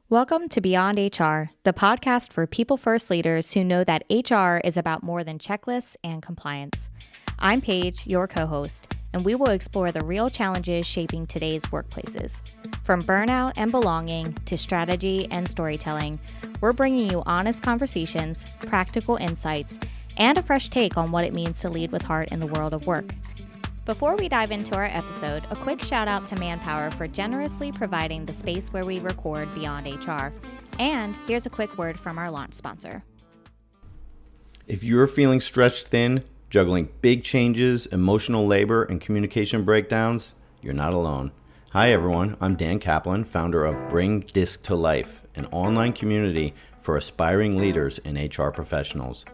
Welcome to Beyond HR, the podcast for people-first leaders who know that HR is about more than checklists and compliance. I'm Paige, your co-host, and we will explore the real challenges shaping today's workplaces. From burnout and belonging to strategy and storytelling, we're bringing you honest conversations, practical insights, and a fresh take on what it means to lead with heart in the world of work. Before we dive into our episode, a quick shout out to Manpower for generously providing the space where we record Beyond HR. And here's a quick word from our launch sponsor. If you're feeling stretched thin, juggling big changes, emotional labor, and communication breakdowns, you're not alone. Hi everyone, I'm Dan Kaplan, founder of Bring Disc to Life, an online community for aspiring leaders and HR professionals.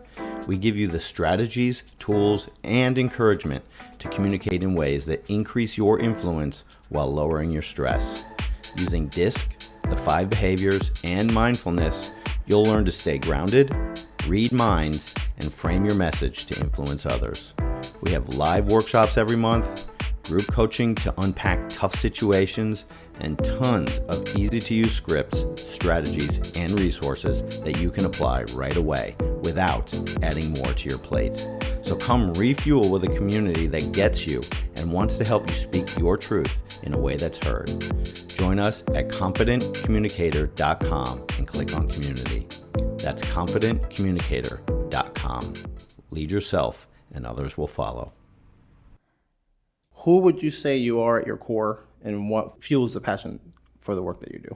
We give you the strategies, tools, and encouragement to communicate in ways that increase your influence while lowering your stress. Using DISC, the 5 behaviors, and mindfulness, you'll learn to stay grounded, read minds, and frame your message to influence others. We have live workshops every month, group coaching to unpack tough situations, and tons of easy-to-use scripts, strategies, and resources that you can apply right away without adding more to your plate. So come refuel with a community that gets you and wants to help you speak your truth in a way that's heard. Join us at confidentcommunicator.com and click on community. That's confidentcommunicator.com. Lead yourself and others will follow. Who would you say you are at your core, and what fuels the passion for the work that you do?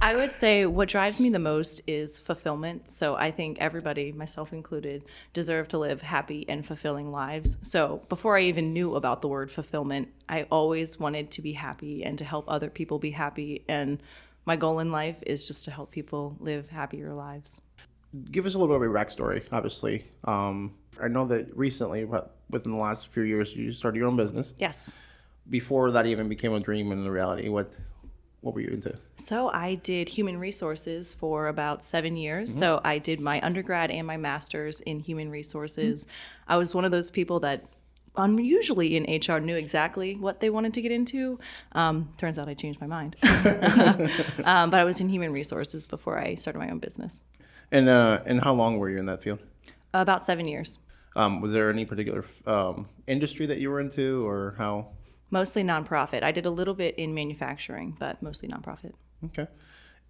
I would say what drives me the most is fulfillment. So I think everybody, myself included, deserve to live happy and fulfilling lives. So before I even knew about the word fulfillment, I always wanted to be happy and to help other people be happy. And my goal in life is just to help people live happier lives. Give us a little bit of your backstory, obviously. I know that recently, within the last few years, you started your own business. Yes. Before that even became a dream and a reality, what were you into? So I did human resources for about 7 years. Mm-hmm. So I did my undergrad and my master's in human resources. Mm-hmm. I was one of those people that unusually in HR knew exactly what they wanted to get into. Turns out I changed my mind. But I was in human resources before I started my own business. And how long were you in that field? About 7 years. Was there any particular industry that you were into, or how? Mostly nonprofit. I did a little bit in manufacturing, but mostly nonprofit. Okay.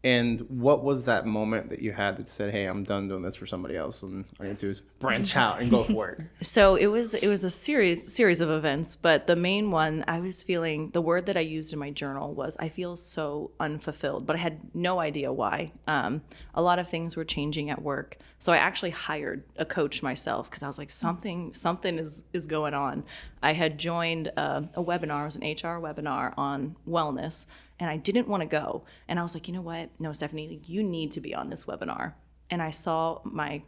And what was that moment that you had that said, hey, I'm done doing this for somebody else and I need to branch out and go for it? So it was a series of events, but the main one, I was feeling, the word that I used in my journal was, I feel so unfulfilled, but I had no idea why. A lot of things were changing at work. So I actually hired a coach myself because I was like, something is going on. I had joined a webinar, it was an HR webinar on wellness, and I didn't want to go. And I was like, you know what? No, Stephanie, you need to be on this webinar. And I saw my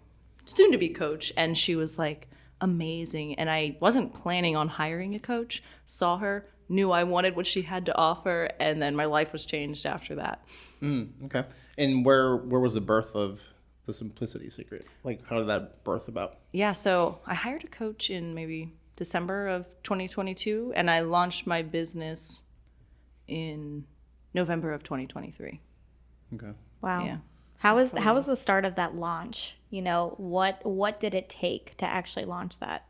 soon-to-be coach, and she was like amazing. And I wasn't planning on hiring a coach, saw her, knew I wanted what she had to offer, and then my life was changed after that. Okay. And where was the birth of the Simplicity Secret? Like, how did that birth about? Yeah, so I hired a coach in maybe December of 2022, and I launched my business in November of 2023. Okay. Wow. Yeah. How was the start of that launch? You know, what did it take to actually launch that?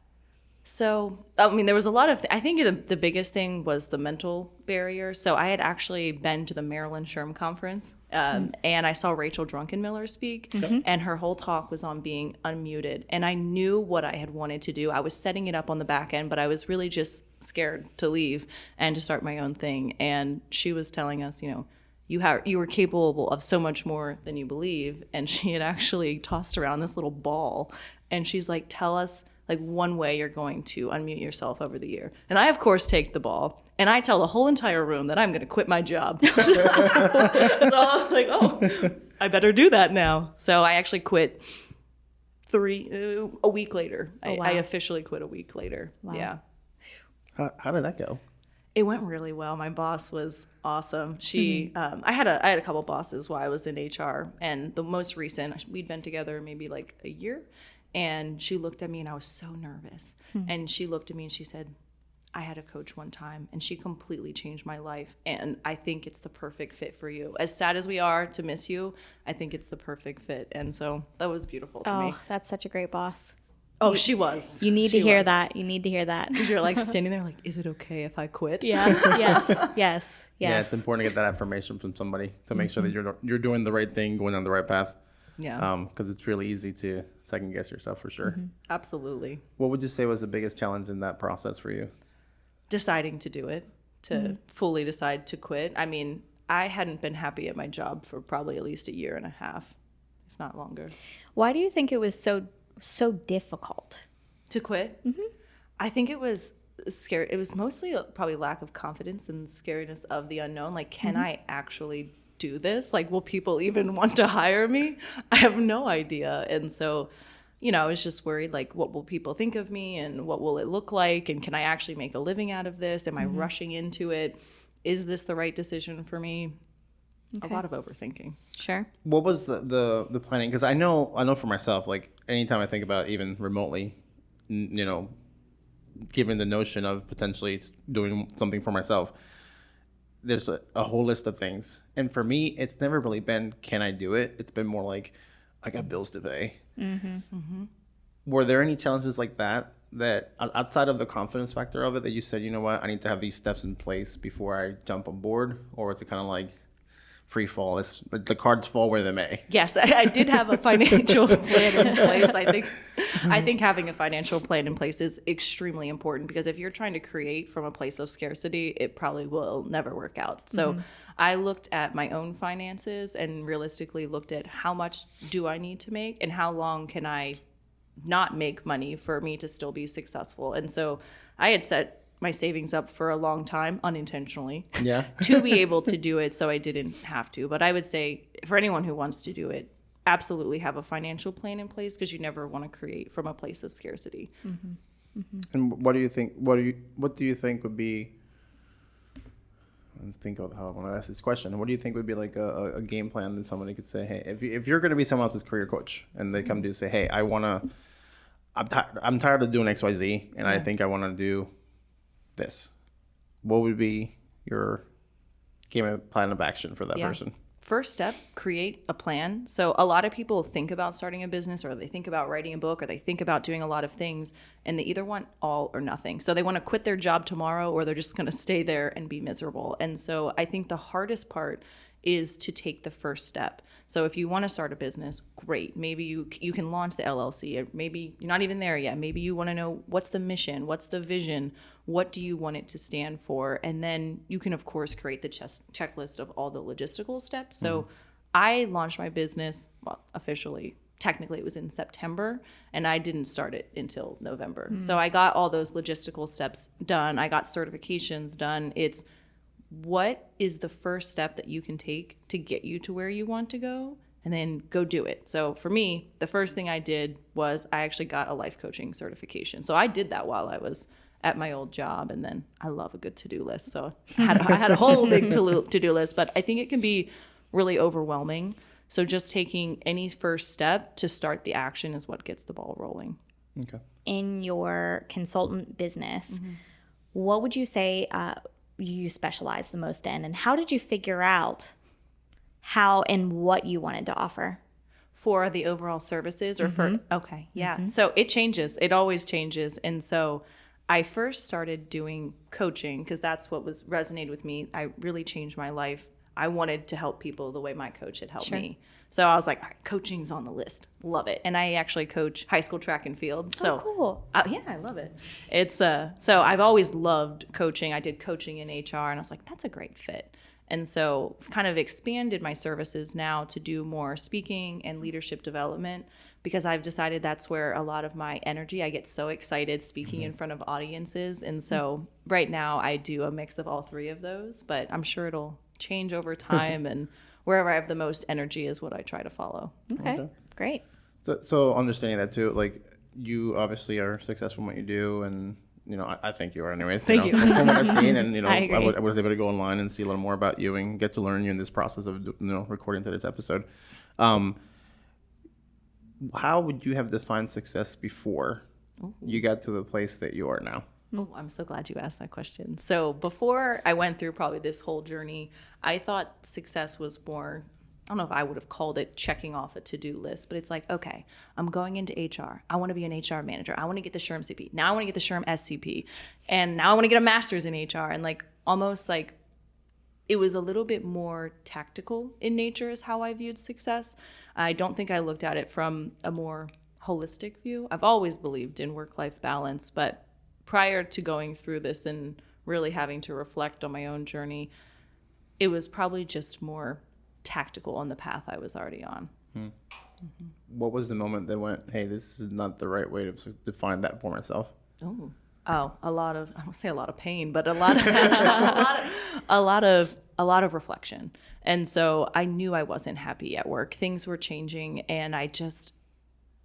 So, I mean, there was a lot of, I think the biggest thing was the mental barrier. So I had actually been to the Maryland SHRM conference and I saw Rachel Drunkenmiller speak, and her whole talk was on being unmuted. And I knew what I had wanted to do. I was setting it up on the back end, but I was really just scared to leave and to start my own thing. And she was telling us, you know, you were capable of so much more than you believe. And she had actually tossed around this little ball, and she's like, tell us like one way you're going to unmute yourself over the year. And I, of course, take the ball, and I tell the whole entire room that I'm going to quit my job. So I was like, oh, I better do that now. So I actually quit a week later. Oh, wow. I officially quit a week later. Wow. Yeah. How did that go? It went really well. My boss was awesome. She, I had a couple bosses while I was in HR, and the most recent, we'd been together maybe like a year. And she looked at me, and I was so nervous. And she looked at me and she said, I had a coach one time and she completely changed my life. And I think it's the perfect fit for you. As sad as we are to miss you, I think it's the perfect fit. And so that was beautiful to me. Oh, that's such a great boss. Oh, she was. You need to hear that. You need to hear that. Because you're like standing there like, is it okay if I quit? Yeah. Yes. Yeah, it's important to get that affirmation from somebody to make sure that you're doing the right thing, going on the right path. Yeah. Because it's really easy to second guess yourself for sure. Absolutely. What would you say was the biggest challenge in that process for you? Deciding to do it, to fully decide to quit. I mean, I hadn't been happy at my job for probably at least 1.5 years, if not longer. Why do you think it was so difficult To quit? I think it was scary. It was mostly probably lack of confidence and scariness of the unknown. Like, can I actually do this? Like, will people even want to hire me? I have no idea. And so, I was just worried, like, what will people think of me and what will it look like? And can I actually make a living out of this? Am I rushing into it? Is this the right decision for me? Okay. A lot of overthinking. Sure. What was the planning? Because I know for myself, like anytime I think about even remotely, given the notion of potentially doing something for myself, there's a whole list of things. And for me, it's never really been, can I do it? It's been more like, I got bills to pay. Were there any challenges like that outside of the confidence factor of it that you said, you know what, I need to have these steps in place before I jump on board? Or is it kind of like free fall? It's the cards fall where they may. Yes, I did have a financial plan in place. I think having a financial plan in place is extremely important, because if you're trying to create from a place of scarcity, it probably will never work out. So I looked at my own finances and realistically looked at how much do I need to make and how long can I not make money for me to still be successful. And so I had set my savings up for a long time unintentionally to be able to do it, so I didn't have to. But I would say for anyone who wants to do it, absolutely have a financial plan in place, because you never want to create from a place of scarcity. And what do you think? What do you think would be? Let's think of how I want to ask this question. What do you think would be like a game plan that somebody could say, hey, if you're going to be someone else's career coach and they come to you and say, hey, I'm tired of doing XYZ and I think I want to do this, what would be your game plan of action for that person? First step, create a plan. So a lot of people think about starting a business, or they think about writing a book, or they think about doing a lot of things, and they either want all or nothing. So they want to quit their job tomorrow, or they're just going to stay there and be miserable. And so I think the hardest part is to take the first step. So if you want to start a business, great. Maybe you can launch the LLC, or maybe you're not even there yet. Maybe you want to know, what's the mission? What's the vision? What do you want it to stand for? And then you can, of course, create the checklist of all the logistical steps. So I launched my business, well, officially, technically it was in September, and I didn't start it until November. So I got all those logistical steps done. I got certifications done. It's what is the first step that you can take to get you to where you want to go, and then go do it. So for me, the first thing I did was I actually got a life coaching certification. So I did that while I was at my old job, and then I love a good to-do list. So I had a whole big to-do list, but I think it can be really overwhelming. So just taking any first step to start the action is what gets the ball rolling. Okay. In your consultant business, what would you say you specialize the most in, and how did you figure out how and what you wanted to offer? For the overall services, or for, So it changes. It always changes. And so I first started doing coaching because that's what resonated with me. I really changed my life. I wanted to help people the way my coach had helped me. So I was like, all right, coaching's on the list. Love it. And I actually coach high school track and field. So cool. Yeah, I love it. It's so I've always loved coaching. I did coaching in HR, and I was like, that's a great fit. And so kind of expanded my services now to do more speaking and leadership development, because I've decided that's where a lot of my energy, I get so excited speaking in front of audiences. And so right now I do a mix of all three of those, but I'm sure it'll change over time. And wherever I have the most energy is what I try to follow. Okay. Great. So understanding that too, like you obviously are successful in what you do, and you know, I think you are anyways. Thank you. From what I've seen, and you know, I was able to go online and see a little more about you and get to learn you in this process of recording to this episode. How would you have defined success before you got to the place that you are now? Oh, I'm so glad you asked that question. So before I went through probably this whole journey, I thought success was more, I don't know if I would have called it checking off a to-do list, but it's like, okay, I'm going into HR. I want to be an HR manager. I want to get the SHRM CP. Now I want to get the SHRM SCP. And now I want to get a master's in HR. And like almost like it was a little bit more tactical in nature is how I viewed success. I don't think I looked at it from a more holistic view. I've always believed in work-life balance, but prior to going through this and really having to reflect on my own journey, it was probably just more tactical on the path I was already on. What was the moment that went, hey, this is not the right way to define that for myself? Oh, a lot of, I won't say a lot of pain, but a lot of reflection. And so I knew I wasn't happy at work. Things were changing and I just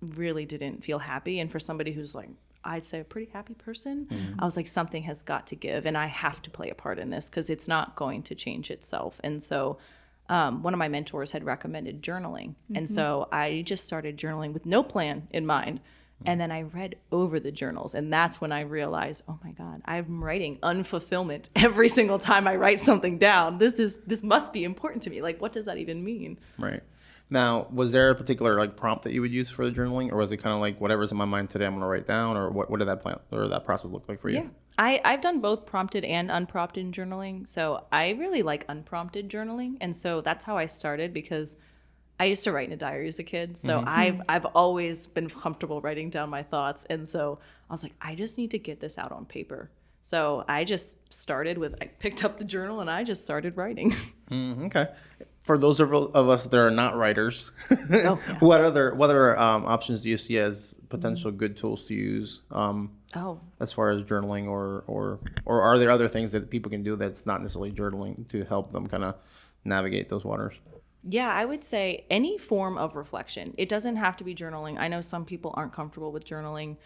really didn't feel happy. And for somebody who's like, I'd say a pretty happy person, I was like, something has got to give and I have to play a part in this because it's not going to change itself. And so one of my mentors had recommended journaling. And so I just started journaling with no plan in mind. And then I read over the journals. And that's when I realized, oh my God, I'm writing unfulfillment every single time I write something down. This must be important to me. Like, what does that even mean? Right. Now, was there a particular like prompt that you would use for the journaling, or was it kind of like whatever's in my mind today I'm going to write down, or what did that plan or that process look like for you? Yeah, I've done both prompted and unprompted journaling. So I really like unprompted journaling, and so that's how I started because I used to write in a diary as a kid. So I've always been comfortable writing down my thoughts, and so I was like, I just need to get this out on paper. So I just started with, I picked up the journal and I just started writing. Okay. For those of us that are not writers, Yeah. what other options do you see as potential good tools to use as far as journaling or are there other things that people can do that's not necessarily journaling to help them kind of navigate those waters? Yeah, I would say any form of reflection. It doesn't have to be journaling. I know some people aren't comfortable with journaling.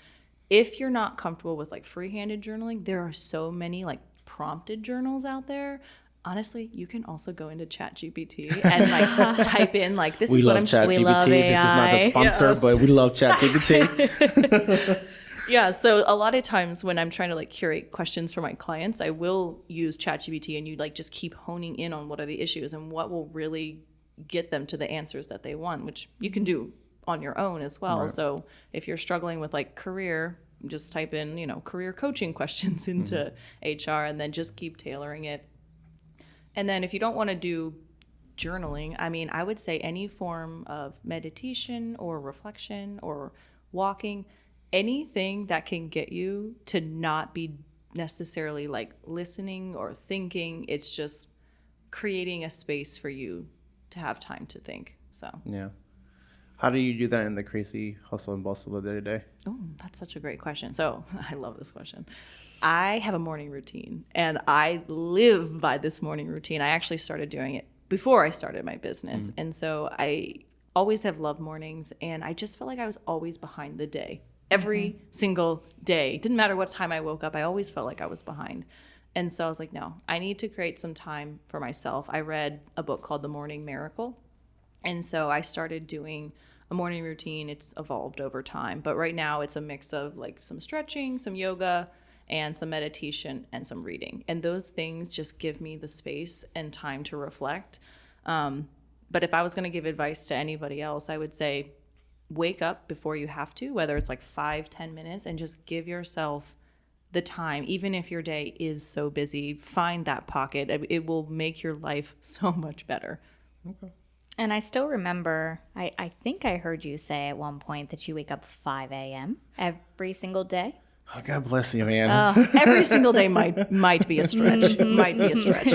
If you're not comfortable with like free-handed journaling, there are so many like prompted journals out there. Honestly, you can also go into ChatGPT and like type in like, this is what I'm ChatGPT. We love AI. This is not a sponsor, yes. But we love ChatGPT. Yeah, so a lot of times when I'm trying to like curate questions for my clients, I will use ChatGPT and you like just keep honing in on what are the issues and what will really get them to the answers that they want, which you can do on your own as well. Right. So if you're struggling with like career, just type in, career coaching questions into HR and then just keep tailoring it. And then if you don't want to do journaling, I would say any form of meditation or reflection or walking, anything that can get you to not be necessarily like listening or thinking. It's just creating a space for you to have time to think. So yeah. How do you do that in the crazy hustle and bustle of the day-to-day? Oh, that's such a great question. So I love this question. I have a morning routine and I live by this morning routine. I actually started doing it before I started my business. And so I always have loved mornings and I just felt like I was always behind the day. Every single day. Didn't matter what time I woke up, I always felt like I was behind. And so I was like, no, I need to create some time for myself. I read a book called The Morning Miracle. And so I started doing a morning routine. It's evolved over time. But right now it's a mix of like some stretching, some yoga, and some meditation and some reading. And those things just give me the space and time to reflect. But if I was going to give advice to anybody else, I would say wake up before you have to, whether it's like 5-10 minutes, and just give yourself the time. Even if your day is so busy, find that pocket. It will make your life so much better. Okay. And I still remember, I think I heard you say at one point that you wake up 5 a.m. every single day. Oh, God bless you, man. Every single day might be a stretch. Might be a stretch.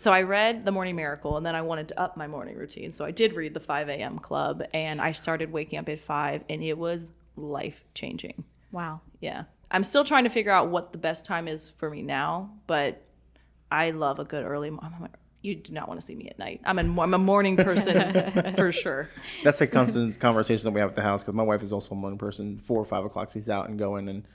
I read The Morning Miracle, and then I wanted to up my morning routine. So I did read the 5 a.m. Club, and I started waking up at 5, and it was life-changing. Wow. Yeah. I'm still trying to figure out what the best time is for me now, but I love a good early morning. You do not want to see me at night. I'm a morning person for sure. That's a constant conversation that we have at the house because my wife is also a morning person. 4 or 5 o'clock, she's out and going, and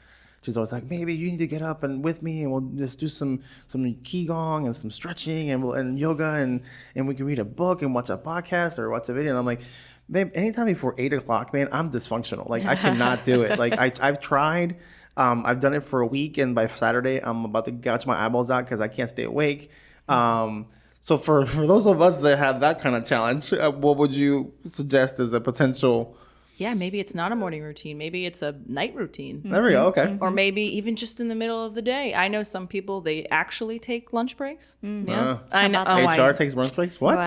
she's always like, "Maybe you need to get up and with me, and we'll just do some qigong and some stretching and yoga, and we can read a book and watch a podcast or watch a video." And I'm like, "Babe, anytime before 8 o'clock, man, I'm dysfunctional. Like I cannot do it. Like I've tried." I've done it for a week, and by Saturday, I'm about to gouge my eyeballs out because I can't stay awake. So for those of us that have that kind of challenge, what would you suggest as a potential? Yeah, maybe it's not a morning routine. Maybe it's a night routine. There we go. Okay. Or maybe even just in the middle of the day. I know some people, they actually take lunch breaks. Yeah. I know. HR takes lunch breaks? What?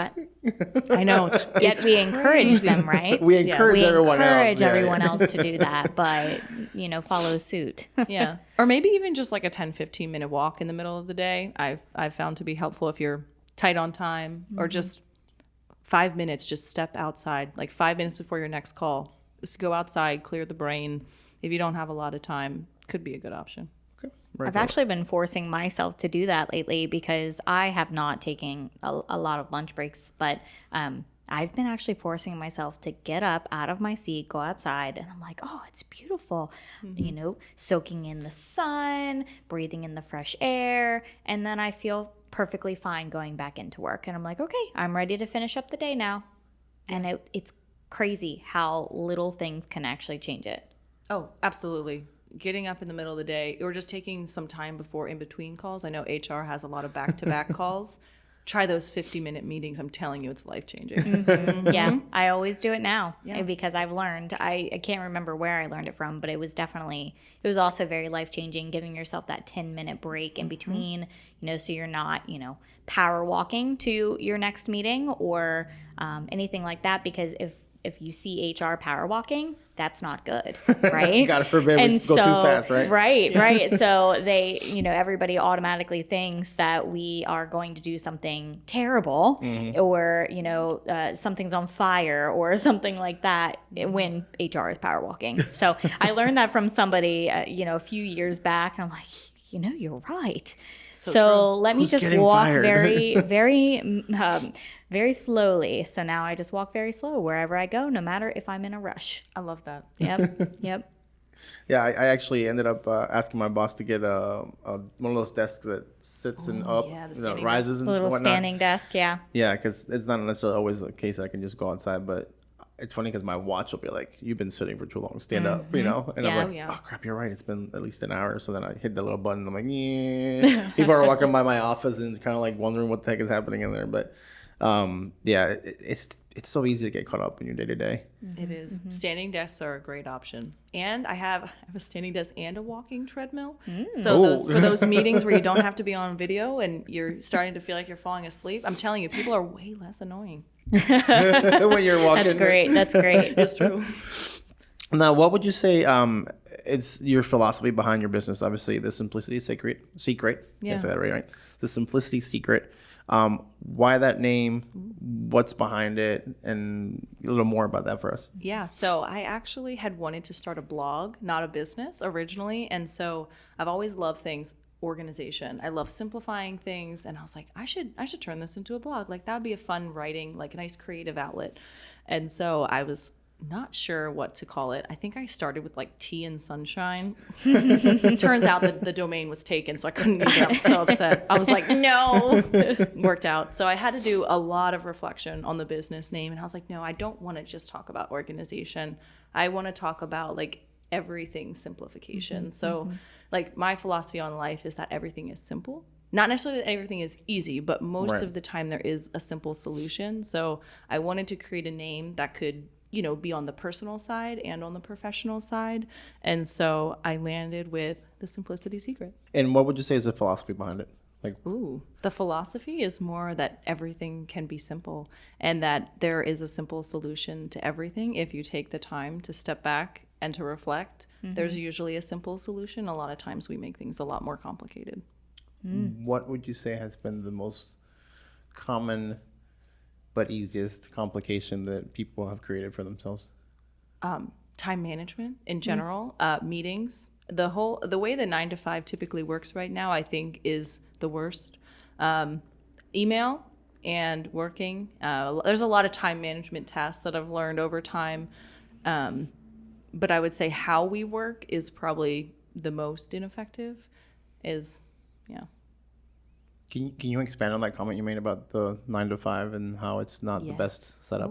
I know. Yet we encourage them, right? We encourage everyone else. We encourage everyone else to do that, but, follow suit. Yeah. Or maybe even just like a 10, 15-minute walk in the middle of the day. I've found to be helpful if you're tight on time, or just 5 minutes, just step outside, like 5 minutes before your next call. Just go outside, clear the brain. If you don't have a lot of time, could be a good option. Okay. I've actually been forcing myself to do that lately because I have not taken a lot of lunch breaks, but I've been actually forcing myself to get up out of my seat, go outside, and I'm like, oh, it's beautiful, soaking in the sun, breathing in the fresh air, and then I feel perfectly fine going back into work. And I'm like, okay, I'm ready to finish up the day now. And it's crazy how little things can actually change it. Oh, absolutely. Getting up in the middle of the day, or just taking some time before in between calls. I know HR has a lot of back-to-back calls. Try those 50-minute meetings. I'm telling you, it's life-changing. Yeah, I always do it now because I've learned. I can't remember where I learned it from, but it was also very life-changing, giving yourself that 10-minute break in between, so you're not, power walking to your next meeting or anything like that, because if you see HR power walking, that's not good, right? God forbid we go too fast, right? Right. So they, everybody automatically thinks that we are going to do something terrible or, something's on fire or something like that when HR is power walking. So I learned that from somebody, a few years back, and I'm like, you're right. So let me just walk very, very, very slowly. So now I just walk very slow wherever I go, no matter if I'm in a rush. I love that. Yep. Yeah, I actually ended up asking my boss to get one of those desks that sits and up, rises and little whatnot. Standing desk, yeah. Yeah, because it's not necessarily always the case that I can just go outside, but it's funny because my watch will be like, you've been sitting for too long, stand up, And I'm like, oh crap, you're right, it's been at least an hour. So then I hit the little button, I'm like, yeah. People are walking by my office and kind of like wondering what the heck is happening in there. But it's so easy to get caught up in your day to day. It is. Standing desks are a great option. And I have a standing desk and a walking treadmill. So for those meetings where you don't have to be on video and you're starting to feel like you're falling asleep, I'm telling you, people are way less annoying. When you're walking. That's great. It's true. Now, what would you say it's your philosophy behind your business? Obviously, the simplicity secret. Yeah. Can't say that right? The simplicity secret. Why that name? What's behind it? And a little more about that for us. Yeah, so I actually had wanted to start a blog, not a business originally. And so I've always loved things organization. I love simplifying things. And I was like, I should turn this into a blog. Like, that would be a fun writing, like a nice creative outlet. And so I was not sure what to call it. I think I started with like Tea and Sunshine. Turns out that the domain was taken, so I couldn't use it. I was so upset. I was like, no. Worked out. So I had to do a lot of reflection on the business name. And I was like, no, I don't want to just talk about organization. I want to talk about like everything simplification. So like my philosophy on life is that everything is simple. Not necessarily that everything is easy, but most of the time there is a simple solution. So I wanted to create a name that could be on the personal side and on the professional side. And so I landed with the Simplicity Secret. And what would you say is the philosophy behind it? The philosophy is more that everything can be simple and that there is a simple solution to everything. If you take the time to step back and to reflect, there's usually a simple solution. A lot of times we make things a lot more complicated. What would you say has been the most common but easiest complication that people have created for themselves? Time management in general, meetings. The way the 9 to 5 typically works right now, I think, is the worst. Email and working. There's a lot of time management tasks that I've learned over time. But I would say how we work is probably the most ineffective. Can you expand on that comment you made about the 9 to 5 and how it's not the best setup?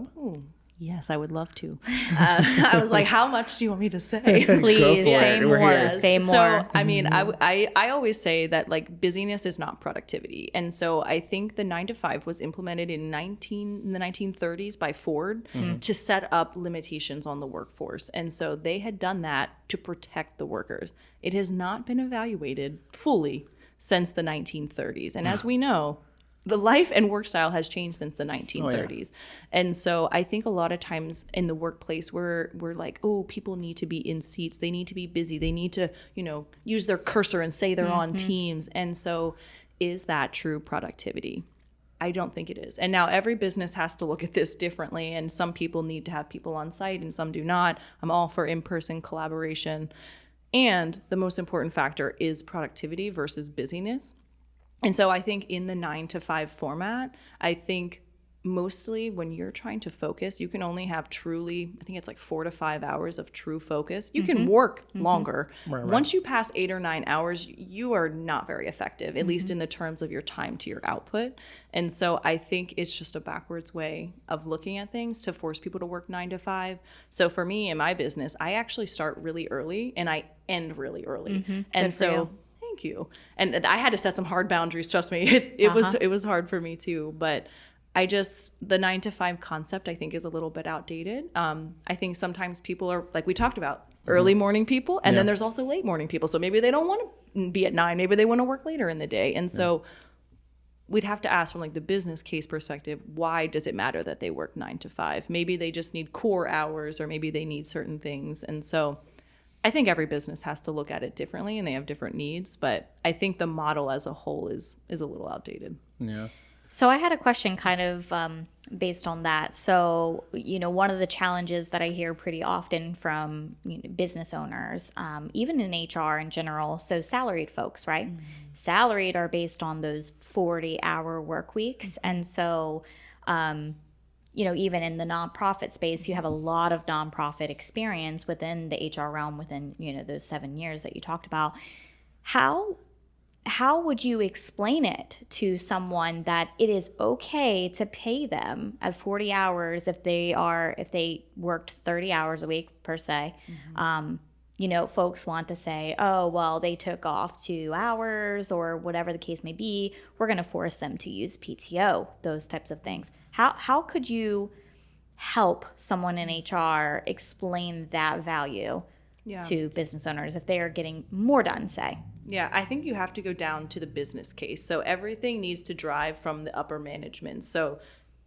Yes, I would love to. I was like, how much do you want me to say? Please say We're more. here. Say more. So, I mean, I always say that like busyness is not productivity. And so I think the 9-to-5 was implemented in the 1930s by Ford to set up limitations on the workforce. And so they had done that to protect the workers. It has not been evaluated fully since the 1930s. And as we know, the life and work style has changed since the 1930s. And so I think a lot of times in the workplace we're like, oh, people need to be in seats. They need to be busy. They need to, use their cursor and say they're on Teams. And so is that true productivity? I don't think it is. And now every business has to look at this differently. And some people need to have people on site and some do not. I'm all for in-person collaboration. And the most important factor is productivity versus busyness. And so I think in the 9-to-5 format, I think mostly when you're trying to focus, you can only have truly, I think it's like 4 to 5 hours of true focus. You can work longer. Right. Once you pass 8 or 9 hours, you are not very effective, at least in the terms of your time to your output. And so I think it's just a backwards way of looking at things to force people to work 9-to-5. So for me in my business, I actually start really early and I end really early. And so thank you. And I had to set some hard boundaries. Trust me, it was hard for me too. But the 9-to-5 concept I think is a little bit outdated. I think sometimes people are, like we talked about, early morning people, and then there's also late morning people. So maybe they don't want to be at 9. Maybe they want to work later in the day. And so we'd have to ask from like the business case perspective, why does it matter that they work 9-to-5? Maybe they just need core hours, or maybe they need certain things. And so I think every business has to look at it differently and they have different needs, but I think the model as a whole is a little outdated. Yeah. So I had a question kind of based on that. So, one of the challenges that I hear pretty often from business owners, even in HR in general, so salaried folks, right? Salaried are based on those 40-hour work weeks. And so, even in the nonprofit space, you have a lot of nonprofit experience within the HR realm within, those 7 years that you talked about. How would you explain it to someone that it is okay to pay them at 40 hours if they worked 30 hours a week per se? Folks want to say, oh, well, they took off 2 hours or whatever the case may be. We're going to force them to use PTO, those types of things. How could you help someone in HR explain that value to business owners if they are getting more done, say? Yeah, I think you have to go down to the business case. So everything needs to drive from the upper management. So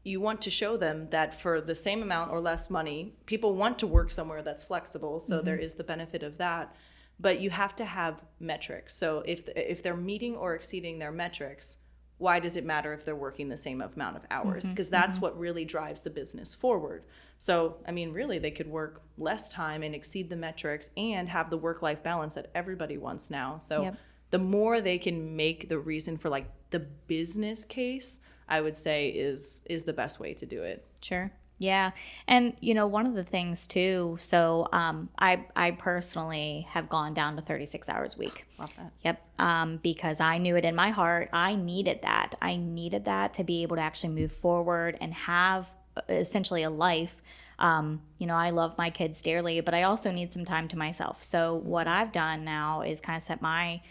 you want to show them that for the same amount or less money, people want to work somewhere that's flexible. So there is the benefit of that. But you have to have metrics. So if they're meeting or exceeding their metrics, why does it matter if they're working the same amount of hours? Because that's what really drives the business forward. So, I mean, really, they could work less time and exceed the metrics and have the work-life balance that everybody wants now. So the more they can make the reason for like the business case, I would say is the best way to do it. Sure. Yeah. And, one of the things too, so I personally have gone down to 36 hours a week. Love that. Yep. Because I knew it in my heart. I needed that. I needed that to be able to actually move forward and have essentially a life. I love my kids dearly, but I also need some time to myself. So what I've done now is kind of set my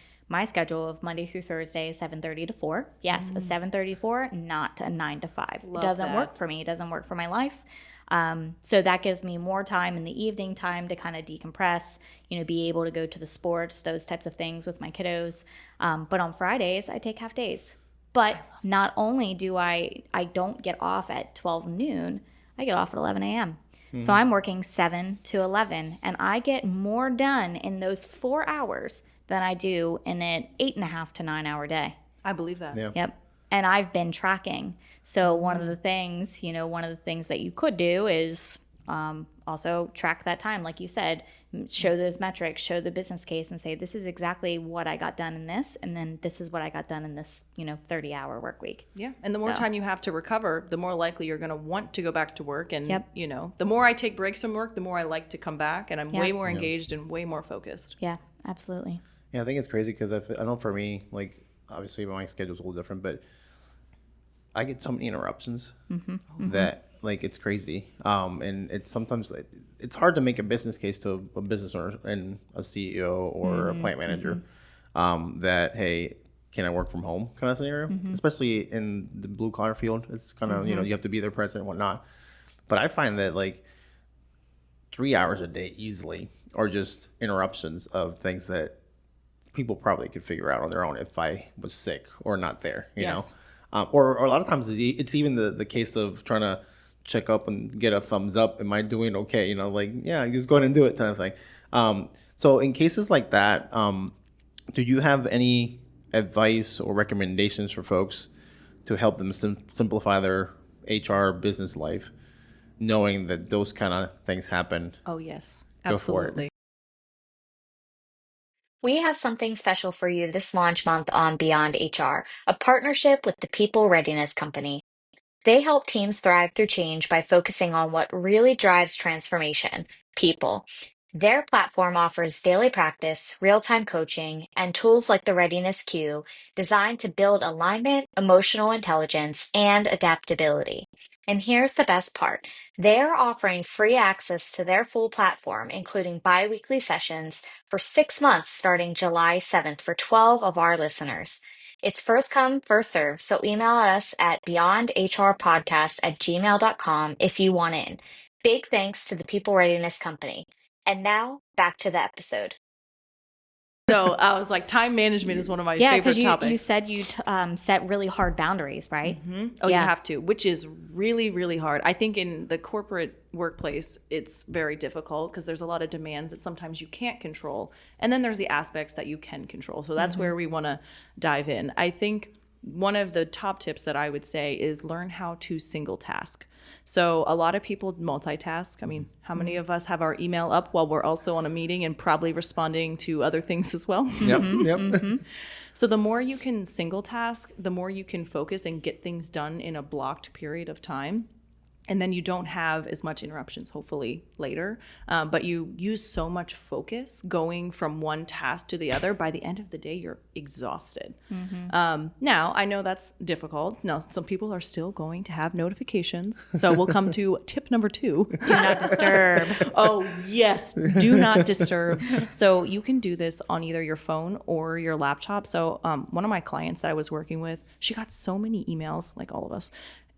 schedule of Monday through Thursday, 7:30 to 4. Yes, a 7:30 to 4, not a 9 to 5. Love it doesn't that. work for me. It doesn't work for my life. So that gives me more time in the evening time to kind of decompress, be able to go to the sports, those types of things with my kiddos. But on Fridays, I take half days. But not only do I don't get off at 12 noon, I get off at 11 a.m. So I'm working 7 to 11, and I get more done in those 4 hours than I do in an 8.5 to 9 hour day. I believe that. Yeah. Yep. And I've been tracking. So one of the things that you could do is also track that time, like you said, show those metrics, show the business case and say, this is exactly what I got done in this. And then this is what I got done in this, 30-hour work week. Yeah. And the more time you have to recover, the more likely you're going to want to go back to work. And, Yep. The more I take breaks from work, the more I like to come back. And I'm way more engaged and way more focused. Yeah, absolutely. Yeah, I think it's crazy because I know for me, like, obviously my schedule's a little different, but I get so many interruptions that, like it's crazy. And it's sometimes it's hard to make a business case to a business owner and a CEO or a plant manager that, hey, can I work from home kind of scenario, especially in the blue collar field. It's kind of, you have to be there present and whatnot. But I find that like 3 hours a day easily are just interruptions of things that people probably could figure out on their own if I was sick or not there, you know? Or a lot of times it's even the case of trying to check up and get a thumbs up. Am I doing okay? Like, yeah, just go ahead and do it kind of thing. So in cases like that, do you have any advice or recommendations for folks to help them simplify their HR business life, knowing that those kind of things happen? Oh, yes. Go for it. Absolutely. We have something special for you this launch month on Beyond HR, a partnership with the People Readiness Company. They help teams thrive through change by focusing on what really drives transformation, people. Their platform offers daily practice, real-time coaching, and tools like the Readiness Queue designed to build alignment, emotional intelligence, and adaptability. And here's the best part. They're offering free access to their full platform, including bi-weekly sessions for 6 months starting July 7th for 12 of our listeners. It's first come, first serve, so email us at beyondhrpodcast@gmail.com if you want in. Big thanks to the People Readiness Company. And now, back to the episode. So I was like, time management is one of my Yeah, favorite because topics. you said you set really hard boundaries, right? Oh, Yeah. you have to, which is really, really hard. I think in the corporate workplace, it's very difficult because there's a lot of demands that sometimes you can't control. And then there's the aspects that you can control. So that's where we want to dive in. I think one of the top tips that I would say is learn how to single task. So a lot of people multitask. I mean, how many of us have our email up while we're also on a meeting and probably responding to other things as well? Yep. So the more you can single task, the more you can focus and get things done in a blocked period of time. And then you don't have as much interruptions, hopefully, later. But you use so much focus going from one task to the other. By the end of the day, you're exhausted. Now, I know that's difficult. Now, some people are still going to have notifications. So we'll come to tip number 2. Do not disturb. Oh, yes. Do not disturb. So you can do this on either your phone or your laptop. So one of my clients that I was working with, she got so many emails, like all of us,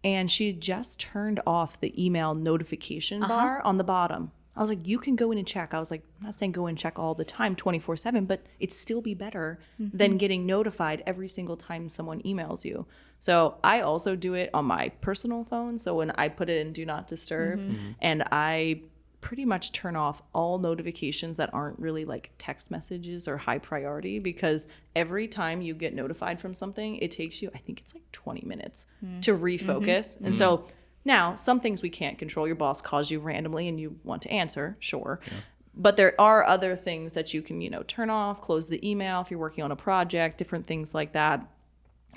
and she just turned off the email notification bar on the bottom. I was like, you can go in and check. I was like, I'm not saying go in and check all the time, 24/7, but it'd still be better than getting notified every single time someone emails you. So I also do it on my personal phone. So when I put it in Do Not Disturb, and I pretty much turn off all notifications that aren't really like text messages or high priority, because every time you get notified from something, it takes you, I think it's like 20 minutes to refocus. And so now some things we can't control. Your boss calls you randomly and you want to answer, sure. But there are other things that you can, turn off, close the email if you're working on a project, different things like that.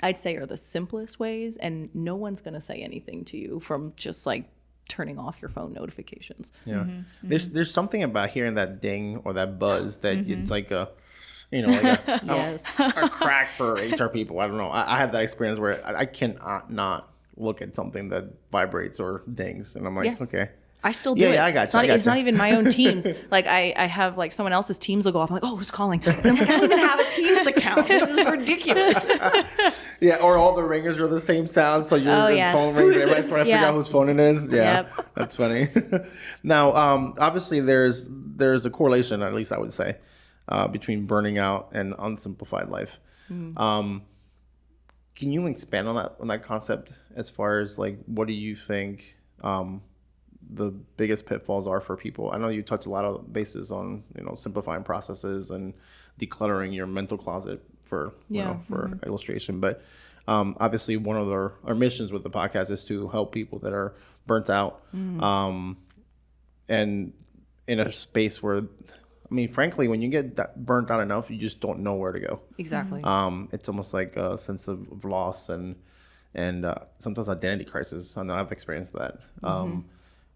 I'd say are the simplest ways, and no one's going to say anything to you from just like turning off your phone notifications. Yeah. There's something about hearing that ding or that buzz that it's like a, like a, Yes. a crack for HR people. I don't know. I have that experience where I cannot not look at something that vibrates or dings, and I'm like, Yes. okay. I still do it. Yeah, I got you. It's not even my own Teams. Like I have like someone else's Teams will go off. I'm like, oh, who's calling? And I'm like, I don't even have a Teams account. This is ridiculous. Yeah, or all the ringers are the same sound, so your yes. phone rings. Everybody's trying to figure out whose phone it is. Yeah, Yep. That's funny. Now, obviously, there's a correlation, at least I would say, between burning out and unsimplified life. Can you expand on that concept as far as like what do you think the biggest pitfalls are for people? I know you touch a lot of bases on simplifying processes and decluttering your mental closet for illustration, but obviously one of our missions with the podcast is to help people that are burnt out and in a space where, I mean, frankly, when you get burnt out enough, you just don't know where to go. Exactly. It's almost like a sense of loss and sometimes identity crisis. I know I've experienced that.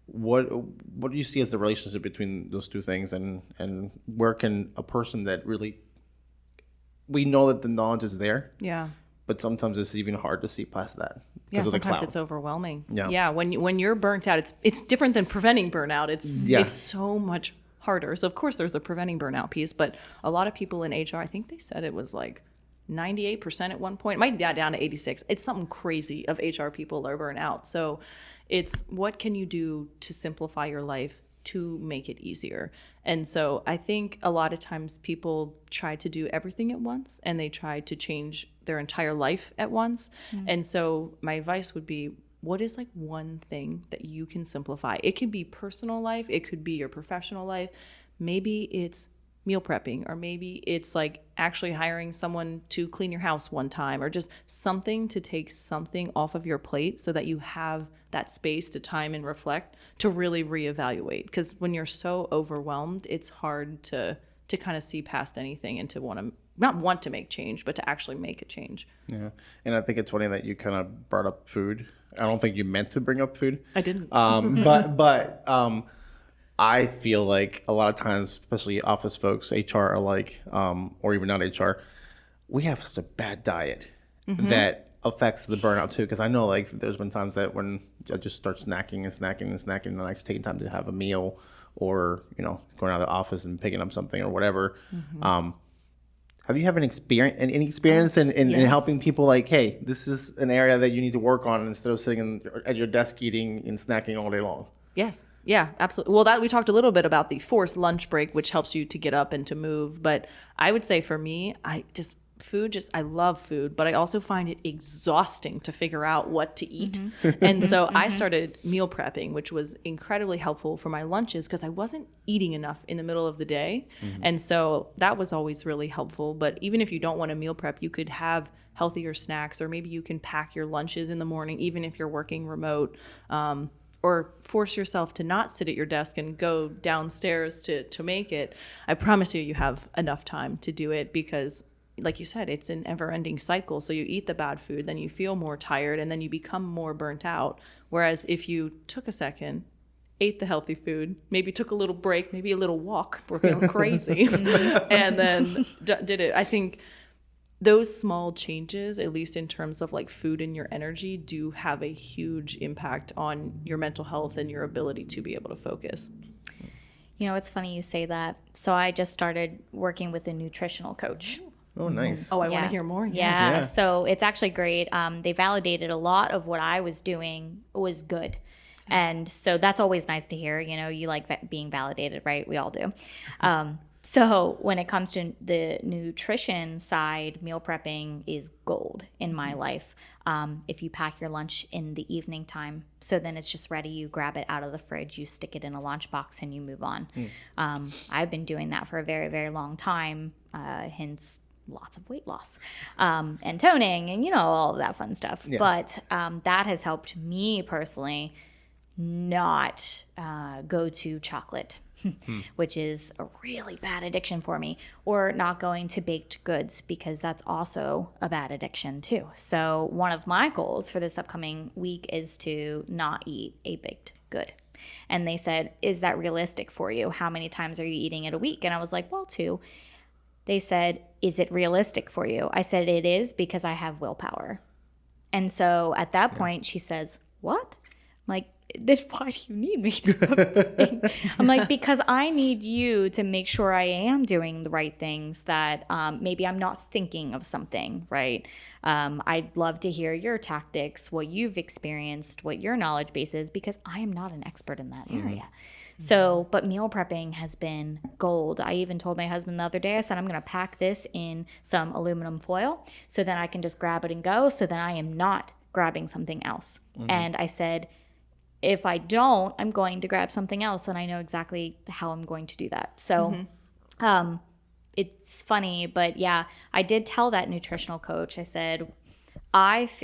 What do you see as the relationship between those two things, and where can a person that really, we know that the knowledge is there, Yeah. but sometimes it's even hard to see past that. Yeah, of the sometimes cloud. it's overwhelming. Yeah. Yeah. When you're burnt out, it's different than preventing burnout. It's so much harder. So of course there's a preventing burnout piece, but a lot of people in HR, I think they said it was like 98% at one point. It might be down to 86. It's something crazy of HR people are burnt out. So it's what can you do to simplify your life to make it easier? And so I think a lot of times people try to do everything at once and they try to change their entire life at once. And so my advice would be, what is like one thing that you can simplify? It could be personal life, it could be your professional life. Maybe it's meal prepping, or maybe it's like actually hiring someone to clean your house one time, or just something to take something off of your plate so that you have that space to time and reflect, to really reevaluate. Because when you're so overwhelmed, it's hard to kind of see past anything and to not want to make change, but to actually make a change. Yeah. And I think it's funny that you kind of brought up food. I don't think you meant to bring up food. I didn't. But I feel like a lot of times, especially office folks, HR are like, or even not HR, we have such a bad diet that affects the burnout too. Because I know like there's been times that when I just start snacking and I just taking time to have a meal, or going out of the office and picking up something or whatever. Have you have any experience in helping people like, hey, this is an area that you need to work on instead of sitting at your desk eating and snacking all day long? Yes. Yeah, absolutely. Well, we talked a little bit about the forced lunch break, which helps you to get up and to move. But I would say for me, I love food, but I also find it exhausting to figure out what to eat. And so I started meal prepping, which was incredibly helpful for my lunches because I wasn't eating enough in the middle of the day. And so that was always really helpful. But even if you don't want to meal prep, you could have healthier snacks, or maybe you can pack your lunches in the morning, even if you're working remote. Or force yourself to not sit at your desk and go downstairs to make it. I promise you have enough time to do it because, like you said, it's an ever-ending cycle. So you eat the bad food, then you feel more tired, and then you become more burnt out. Whereas if you took a second, ate the healthy food, maybe took a little break, maybe a little walk, we're feeling crazy, and then did it. I think those small changes, at least in terms of like food and your energy, do have a huge impact on your mental health and your ability to be able to focus. It's funny you say that. So I just started working with a nutritional coach. Oh, nice. Oh, I want to hear more. Yeah. So it's actually great. They validated a lot of what I was doing was good. And so that's always nice to hear. You like being validated, right? We all do. So when it comes to the nutrition side, meal prepping is gold in my life. If you pack your lunch in the evening time, so then it's just ready, you grab it out of the fridge, you stick it in a lunchbox, and you move on. I've been doing that for a very, very long time, hence lots of weight loss and toning and, all of that fun stuff. Yeah. But that has helped me personally not go to chocolate. Which is a really bad addiction for me, or not going to baked goods, because that's also a bad addiction too. So one of my goals for this upcoming week is to not eat a baked good. And they said, is that realistic for you? How many times are you eating it a week? And I was like, well, 2. They said, is it realistic for you? I said, it is, because I have willpower. And so at that point, she says, what? I'm like, then why do you need me to cook? I'm like, because I need you to make sure I am doing the right things, that maybe I'm not thinking of something, right? I'd love to hear your tactics, what you've experienced, what your knowledge base is, because I am not an expert in that area. So, but meal prepping has been gold. I even told my husband the other day, I said, I'm going to pack this in some aluminum foil so that I can just grab it and go, so that I am not grabbing something else. And I said, if I don't, I'm going to grab something else, and I know exactly how I'm going to do that. So it's funny, but yeah, I did tell that nutritional coach, I said,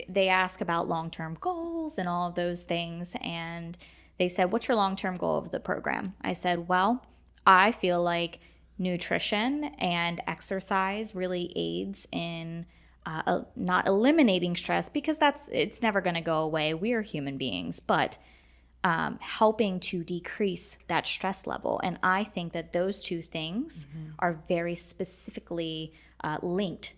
they ask about long-term goals and all of those things, and they said, what's your long-term goal of the program? I said, well, I feel like nutrition and exercise really aids in not eliminating stress, because it's never going to go away. We are human beings, but helping to decrease that stress level. And I think that those two things are very specifically linked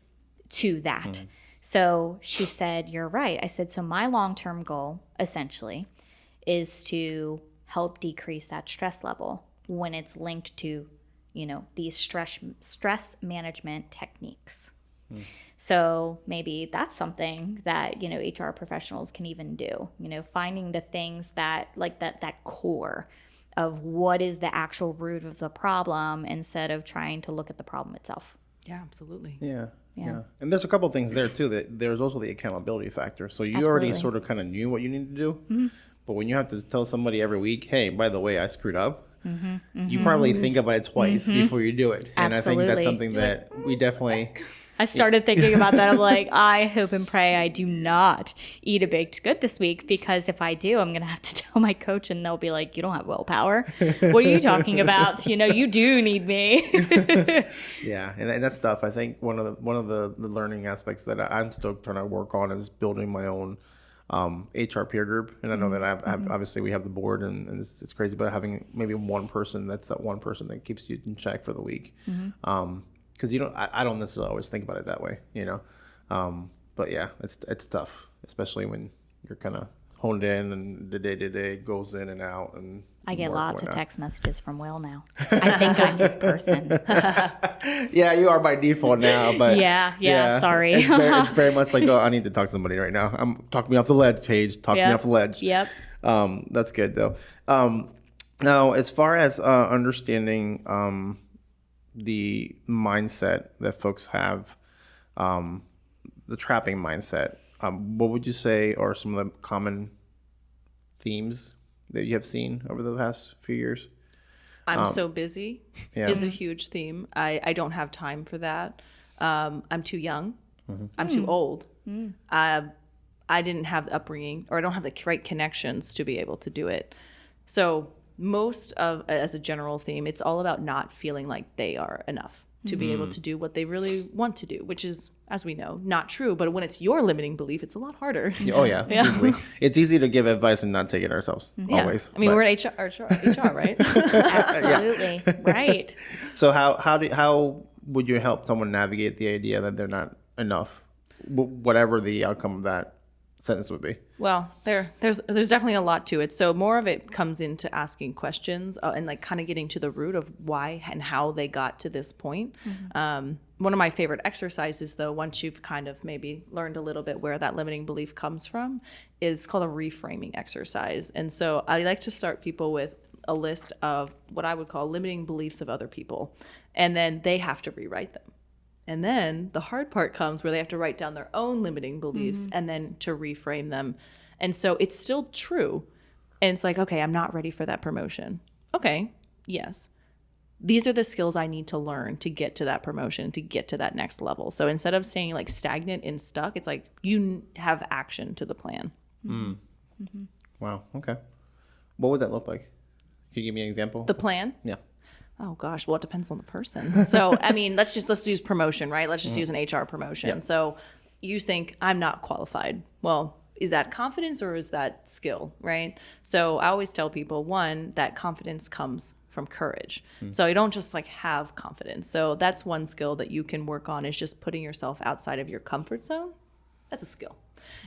to that. So she said, you're right. I said, so my long-term goal essentially is to help decrease that stress level when it's linked to, these stress management techniques. So maybe that's something that, HR professionals can even do, finding the things that like that core of what is the actual root of the problem instead of trying to look at the problem itself. Yeah, absolutely. Yeah. And there's a couple of things there too. That there's also the accountability factor. So you already sort of kind of knew what you needed to do, but when you have to tell somebody every week, hey, by the way, I screwed up, you probably think about it twice before you do it. And Absolutely. I think that's something that we definitely... I started thinking about that. I'm like, I hope and pray I do not eat a baked good this week, because if I do, I'm going to have to tell my coach and they'll be like, you don't have willpower. What are you talking about? You do need me. Yeah. And that's tough. I think one of the learning aspects that I'm still trying to work on is building my own HR peer group. And I know that I've obviously we have the board and it's crazy, but having maybe one person, that's that one person that keeps you in check for the week. Because I don't necessarily always think about it that way, but yeah, it's tough, especially when you're kind of honed in and the day goes in and out. And I get lots of text messages from Will now. I think I'm his person. Yeah, you are by default now, but yeah. Sorry, it's very much like, oh, I need to talk to somebody right now. Talk me off the ledge, Paige. Talk me off the ledge. Yep. That's good though. Now, as far as understanding the mindset that folks have, the trapping mindset, what would you say are some of the common themes that you have seen over the past few years? I'm so busy is a huge theme. I don't have time for that. I'm too young. I'm too old. I didn't have the upbringing, or I don't have the right connections to be able to do it. So most of, as a general theme, it's all about not feeling like they are enough to be able to do what they really want to do, which is, as we know, not true. But when it's your limiting belief, it's a lot harder. Oh yeah. Easily. It's easy to give advice and not take it ourselves. Always. I mean, we're in HR, right? Absolutely. Right. So how would you help someone navigate the idea that they're not enough, whatever the outcome of that sentence would be? Well, there's definitely a lot to it. So more of it comes into asking questions and like kind of getting to the root of why and how they got to this point. One of my favorite exercises, though, once you've kind of maybe learned a little bit where that limiting belief comes from, is called a reframing exercise. And so I like to start people with a list of what I would call limiting beliefs of other people, and then they have to rewrite them. And then the hard part comes where they have to write down their own limiting beliefs and then to reframe them. And so it's still true. And it's like, okay, I'm not ready for that promotion. Okay, yes. These are the skills I need to learn to get to that promotion, to get to that next level. So instead of staying like stagnant and stuck, it's like you have action to the plan. Wow. Okay. What would that look like? Can you give me an example? The plan? Yeah. Oh gosh, well, it depends on the person. So, I mean, let's use promotion, right? Let's just use an HR promotion. Yep. So you think I'm not qualified. Well, is that confidence or is that skill, right? So I always tell people, one, that confidence comes from courage. So you don't just like have confidence. So that's one skill that you can work on, is just putting yourself outside of your comfort zone. That's a skill.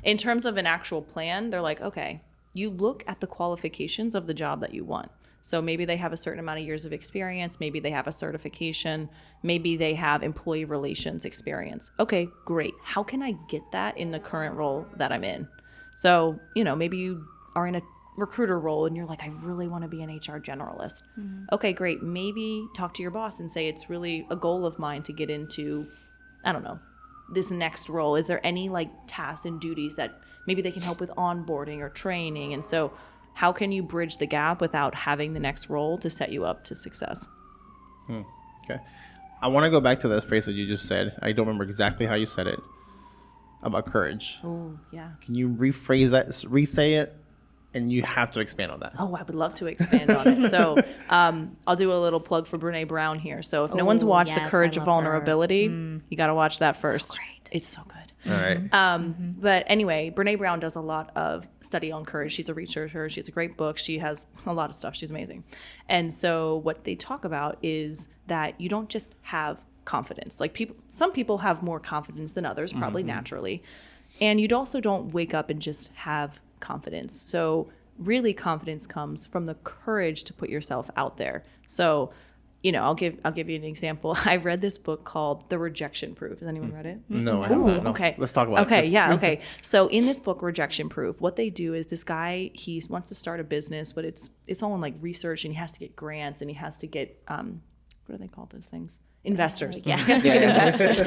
In terms of an actual plan, they're like, okay, you look at the qualifications of the job that you want. So maybe they have a certain amount of years of experience. Maybe they have a certification. Maybe they have employee relations experience. Okay, great. How can I get that in the current role that I'm in? So, maybe you are in a recruiter role and you're like, I really want to be an HR generalist. Okay, great. Maybe talk to your boss and say, it's really a goal of mine to get into, I don't know, this next role. Is there any like tasks and duties that maybe they can help with onboarding or training? And so how can you bridge the gap without having the next role to set you up to success? Okay. I want to go back to that phrase that you just said. I don't remember exactly how you said it, about courage. Oh, yeah. Can you rephrase that, re-say it? And you have to expand on that. Oh, I would love to expand on it. So I'll do a little plug for Brene Brown here. So if no one's watched The Courage of Vulnerability, you got to watch that first. So great. It's so good. All right. But anyway, Brene Brown does a lot of study on courage. She's a researcher. She has a great book. She has a lot of stuff. She's amazing. And so what they talk about is that you don't just have confidence. Like some people have more confidence than others, probably naturally. And you also don't wake up and just have confidence. So really confidence comes from the courage to put yourself out there. So, you know, I'll give you an example. I read this book called The Rejection Proof. Has anyone read it? No, I haven't. No. Okay. Let's talk about it. Okay, yeah, okay. So in this book, Rejection Proof, what they do is this guy, he wants to start a business, but it's all in like research, and he has to get grants, and he has to get, what do they call those things? Investors. Yeah. He has to get investors.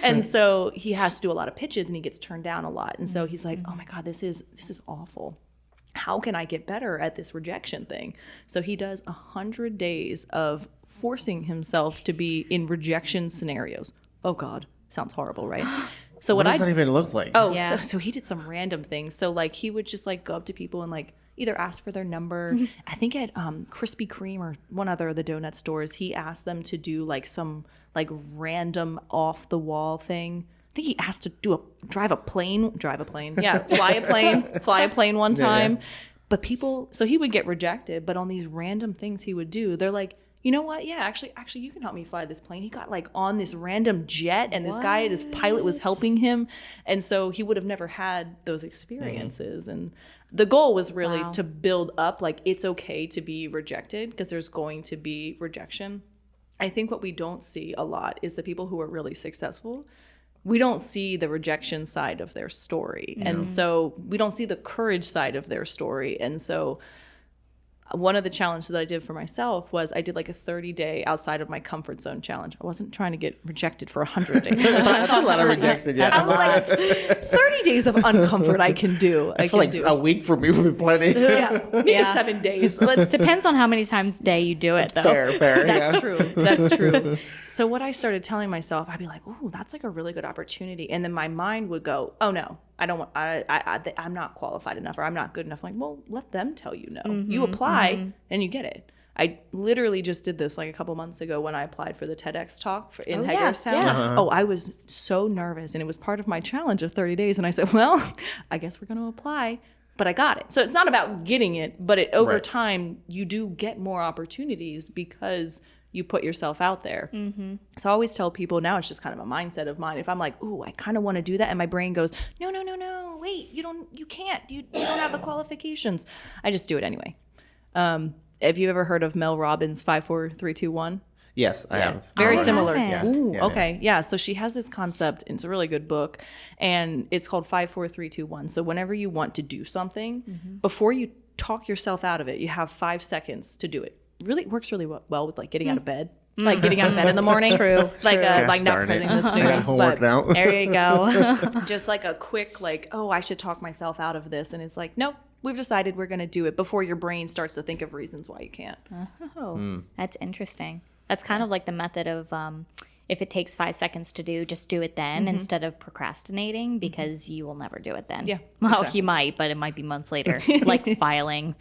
And so he has to do a lot of pitches, and he gets turned down a lot. And so he's like, oh my God, this is awful. How can I get better at this rejection thing? So he does 100 days of forcing himself to be in rejection scenarios. Oh God, sounds horrible, right? So What does that even look like? Oh, Yeah. so he did some random things. So like he would just like go up to people and like either ask for their number. I think at Krispy Kreme or one other of the donut stores, he asked them to do like some like random off the wall thing. I think he asked to fly a plane one time. Yeah. But people, so he would get rejected, but on these random things he would do, they're like, you know what? Yeah, actually, you can help me fly this plane. He got like on this random jet, and this pilot was helping him. And so he would have never had those experiences. And the goal was really to build up, like, it's okay to be rejected because there's going to be rejection. I think what we don't see a lot is the people who are really successful. We don't see the rejection side of their story. And so we don't see the courage side of their story. And so one of the challenges that I did for myself was I did like a 30-day outside of my comfort zone challenge. I wasn't trying to get rejected for 100 days. That's a lot of rejection. Yeah. I was like, 30 days of uncomfort I can do. I feel like a week for me would be plenty. Yeah, maybe 7 days. Depends on how many times a day you do it, though. Fair. That's true. That's true. So what I started telling myself, I'd be like, "Ooh, that's like a really good opportunity," and then my mind would go, "Oh no, I don't want. I'm not qualified enough, or I'm not good enough." I'm like, well, let them tell you no. You apply and you get it. I literally just did this like a couple months ago when I applied for the TEDx talk in Hagerstown. Yeah. Oh, I was so nervous, and it was part of my challenge of 30 days. And I said, well, I guess we're going to apply. But I got it. So it's not about getting it, but over time, you do get more opportunities because you put yourself out there. So I always tell people, now it's just kind of a mindset of mine. If I'm like, ooh, I kind of want to do that, and my brain goes, no, wait, you can't, you don't have the qualifications. I just do it anyway. Have you ever heard of Mel Robbins' 5, 4, 3, 2, 1? Yes, I have. Very I similar. haven't. Ooh, Yeah. okay. Yeah. So she has this concept, and it's a really good book, and it's called 5, 4, 3, 2, 1. So whenever you want to do something, before you talk yourself out of it, you have 5 seconds to do it. Really works really well with like getting out of bed. Like getting out of bed in the morning. True. Like Gosh, not darn it. pressing the snooze. I got homework now. There you go. Just like a quick like, oh, I should talk myself out of this. And it's like, nope, we've decided we're going to do it before your brain starts to think of reasons why you can't. Oh, that's interesting. That's kind of like the method of if it takes 5 seconds to do, just do it then instead of procrastinating, because you will never do it then. Yeah, Well, exactly. you might, but it might be months later, like filing.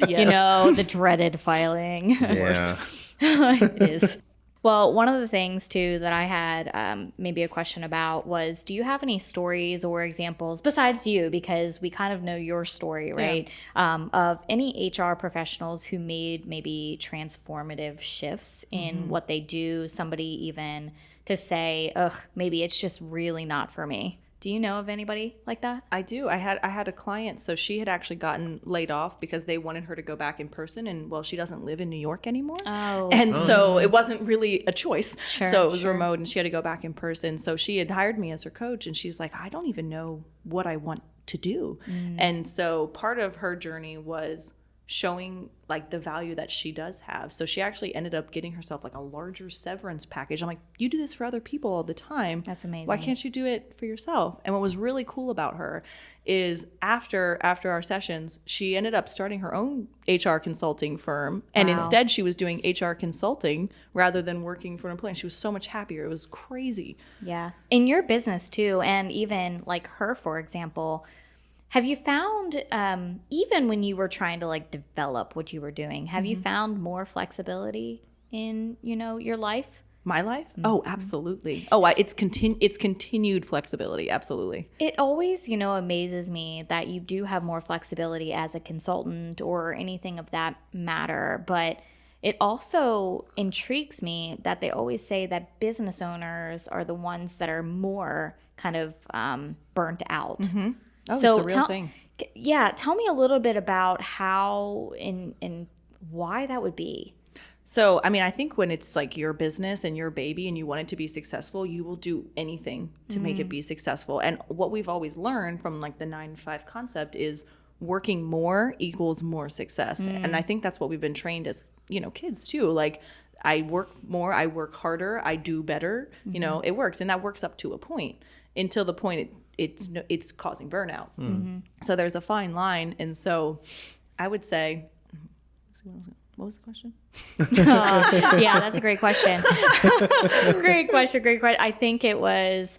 You know, the dreaded filing. Yeah. It is. Well, one of the things too that I had maybe a question about was, do you have any stories or examples besides you, because we kind of know your story, right? Of any HR professionals who made maybe transformative shifts in what they do, somebody even to say, ugh, maybe it's just really not for me. Do you know of anybody like that? I do. I had a client, so she had actually gotten laid off because they wanted her to go back in person, and well, she doesn't live in New York anymore. Oh. And so it wasn't really a choice. Sure, so it was sure. remote, and she had to go back in person. So she had hired me as her coach, and she's like, I don't even know what I want to do. And so part of her journey was showing like the value that she does have. So she actually ended up getting herself like a larger severance package. I'm like, you do this for other people all the time. That's amazing. Why can't you do it for yourself? And what was really cool about her is after our sessions, she ended up starting her own HR consulting firm. And Wow. instead she was doing HR consulting rather than working for an employer. And she was so much happier. It was crazy. Yeah. In your business too, and even like her, for example, have you found, even when you were trying to like develop what you were doing, have you found more flexibility in, your life? My life? Oh, absolutely. Oh, it's continued flexibility. Absolutely. It always, amazes me that you do have more flexibility as a consultant or anything of that matter. But, it also intrigues me that they always say that business owners are the ones that are more kind of burnt out. Oh, So it's a real thing. Yeah, tell me a little bit about how and why that would be. So, I mean, I think when it's like your business and your baby and you want it to be successful, you will do anything to make it be successful. And what we've always learned from like the 9-to-5 concept is working more equals more success. And I think that's what we've been trained as, kids too. Like, I work more, I work harder, I do better, it works. And that works up to a point until the point it's causing burnout. So there's a fine line. And so I would say, what was the question? Yeah, that's a great question. Great question. I think it was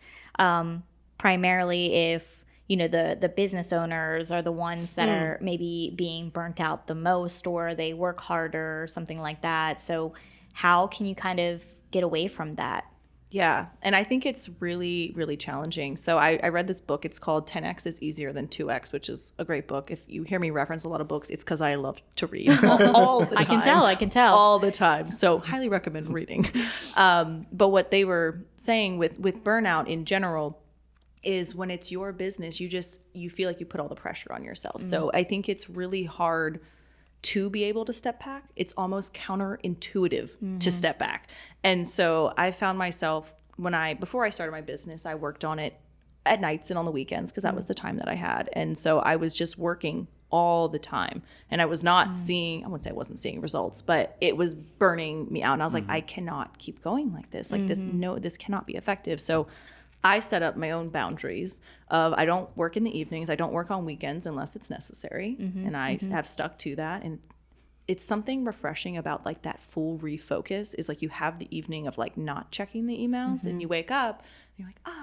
primarily if, the business owners are the ones that are maybe being burnt out the most, or they work harder or something like that. So how can you kind of get away from that? Yeah. And I think it's really, really challenging. So I read this book. It's called 10X is Easier Than 2X, which is a great book. If you hear me reference a lot of books, it's because I love to read all the time. I can tell. All the time. So highly recommend reading. But what they were saying with burnout in general is when it's your business, you feel like you put all the pressure on yourself. So I think it's really hard to be able to step back. It's almost counterintuitive to step back. And so I found myself before I started my business, I worked on it at nights and on the weekends because that was the time that I had. And so I was just working all the time, and I was not I wouldn't say I wasn't seeing results, but it was burning me out. And I was like, I cannot keep going like this. Like this cannot be effective. So I set up my own boundaries of I don't work in the evenings. I don't work on weekends unless it's necessary. And I have stuck to that. And it's something refreshing about like that full refocus is like you have the evening of like not checking the emails and you wake up and you're like,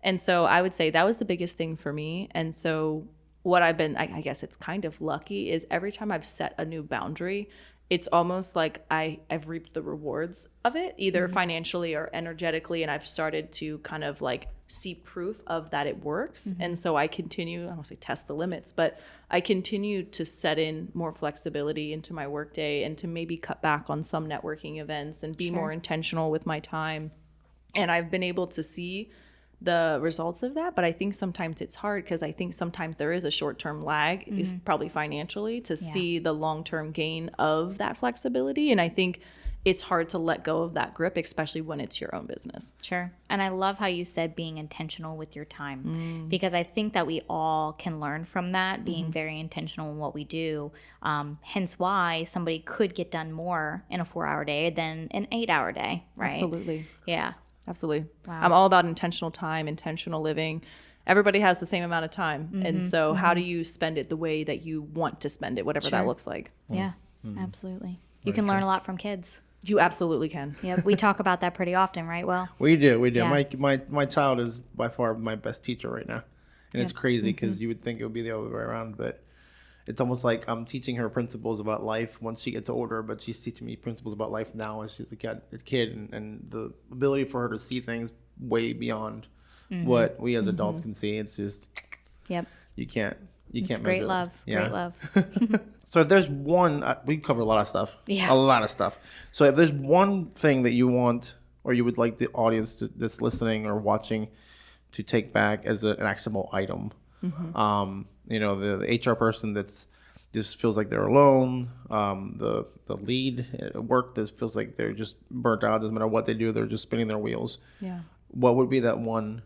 And so I would say that was the biggest thing for me. And so what I've been, I guess it's kind of lucky, is every time I've set a new boundary, it's almost like I've reaped the rewards of it, either financially or energetically. And I've started to kind of like see proof of that it works. And so I continue, I don't want to say test the limits, but I continue to set in more flexibility into my workday and to maybe cut back on some networking events and be more intentional with my time. And I've been able to see the results of that, but I think sometimes it's hard because I think sometimes there is a short-term lag, is probably financially, to see the long-term gain of that flexibility. And I think it's hard to let go of that grip, especially when it's your own business. Sure. And I love how you said being intentional with your time, because I think that we all can learn from that, being very intentional in what we do. Hence why somebody could get done more in a 4-hour day than an 8-hour day, right? Absolutely. Yeah. Absolutely. Wow. I'm all about intentional time, intentional living. Everybody has the same amount of time. And so how do you spend it the way that you want to spend it, whatever that looks like? Yeah, absolutely. You can learn a lot from kids. You absolutely can. Yeah, we talk about that pretty often, right? Well, We do. Yeah. My child is by far my best teacher right now. And it's crazy because you would think it would be the other way around, but it's almost like I'm teaching her principles about life once she gets older, but she's teaching me principles about life now as she's a kid, and the ability for her to see things way beyond what we as adults can see. It's just, yep. you can't It's great measure love. that. Yeah. Great love. So if there's one, we cover a lot of stuff. Yeah. A lot of stuff. So if there's one thing that you want, or you would like the audience that's listening or watching to take back as an actionable item, the HR person that's just feels like they're alone, the lead at work that feels like they're just burnt out, doesn't matter what they do, they're just spinning their wheels. Yeah. What would be that one?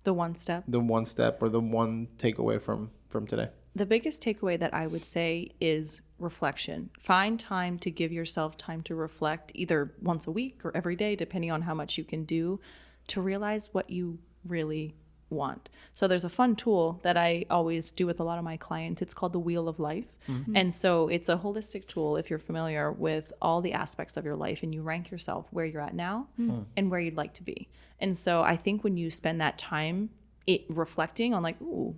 The one step. The one step or the one takeaway from today? The biggest takeaway that I would say is reflection. Find time to give yourself time to reflect, either once a week or every day, depending on how much you can do, to realize what you really want. So there's a fun tool that I always do with a lot of my clients. It's called the Wheel of Life. And so it's a holistic tool if you're familiar with all the aspects of your life, and you rank yourself where you're at now and where you'd like to be. And so I think when you spend that time reflecting on like, ooh,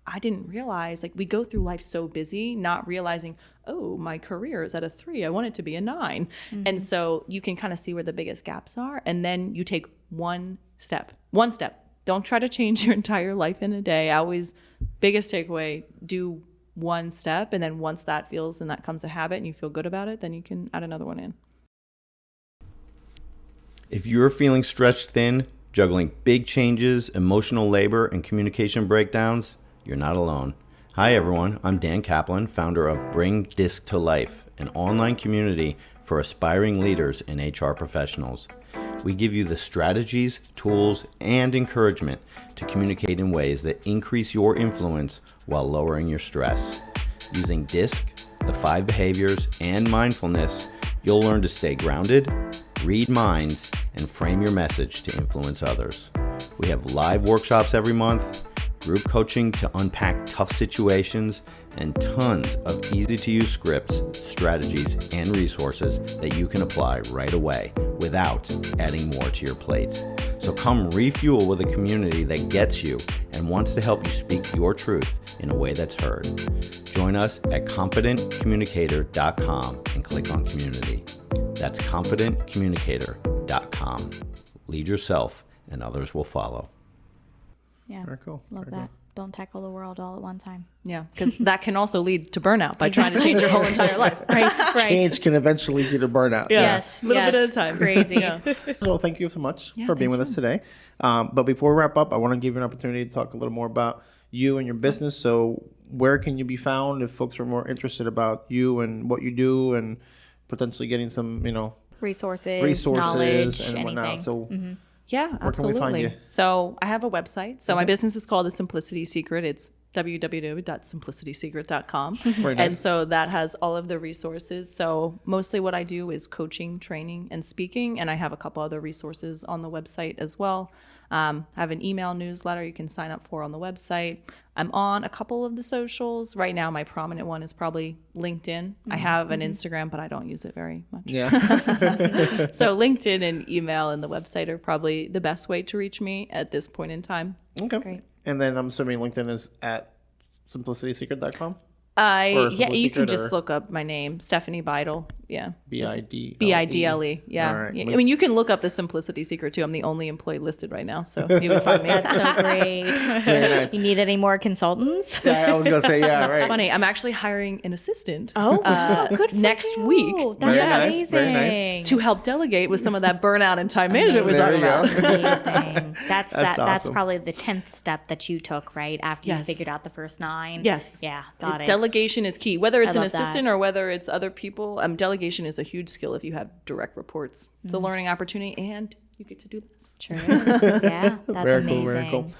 I didn't realize, like, we go through life so busy, not realizing, oh, my career is at a 3. I want it to be a 9. And so you can kind of see where the biggest gaps are. And then you take one step. Don't try to change your entire life in a day. Biggest takeaway, do one step. And then once that feels and that comes a habit and you feel good about it, then you can add another one in. If you're feeling stretched thin, juggling big changes, emotional labor, and communication breakdowns, you're not alone. Hi everyone, I'm Dan Kaplan, founder of Bring Disc to Life, an online community for aspiring leaders and HR professionals. We give you the strategies, tools, and encouragement to communicate in ways that increase your influence while lowering your stress. Using DISC, the 5 behaviors, and mindfulness, you'll learn to stay grounded, read minds, and frame your message to influence others. We have live workshops every month, group coaching to unpack tough situations, and tons of easy-to-use scripts, strategies, and resources that you can apply right away without adding more to your plate. So come refuel with a community that gets you and wants to help you speak your truth in a way that's heard. Join us at confidentcommunicator.com and click on community. That's confidentcommunicator.com. Lead yourself and others will follow. Yeah. Very cool. Love Very that. Don't tackle the world all at one time. Yeah, because that can also lead to burnout by trying to change your whole entire life. Right. Change can eventually lead to burnout. Yeah. Yes. A little bit at a time. Crazy. Yeah. Well, thank you so much for being with us today. But before we wrap up, I want to give you an opportunity to talk a little more about you and your business. So where can you be found if folks are more interested about you and what you do and potentially getting some, Resources, knowledge, and whatnot. anything. So Yeah, can we absolutely. find you? So I have a website. So my business is called The Simplicity Secret. It's www.simplicitysecret.com. Very nice. And so that has all of the resources. So mostly what I do is coaching, training, and speaking. And I have a couple other resources on the website as well. I have an email newsletter you can sign up for on the website. I'm on a couple of the socials. Right now, my prominent one is probably LinkedIn. I have an Instagram, but I don't use it very much. yeah. So LinkedIn and email and the website are probably the best way to reach me at this point in time. Okay. Great. And then I'm assuming LinkedIn is at simplicitysecret.com? Yeah, Simple you can Secret just or- look up my name, Stephanie Bidle. Yeah. BIDLE. BIDLE. Yeah. All right. Yeah. I mean, you can look up The Simplicity Secret too. I'm the only employee listed right now, so you would find me. That's so great. Very nice. You need any more consultants? Yeah, I was going to say, yeah, It's right. funny. I'm actually hiring an assistant Good for next you. week. That's Very nice, amazing. very nice. to help delegate with some of that burnout and time management we're There talking you go. about. Amazing. That's That's That's awesome. probably the 10th step that you took, right? After you Yes. figured out the first 9. Yes. Yeah. Got it. Delegation is key. Whether it's I an love that. assistant or whether it's other people, delegation is a huge skill if you have direct reports. It's a learning opportunity, and you get to do this. Sure is. Yeah. That's Very amazing. cool, very cool.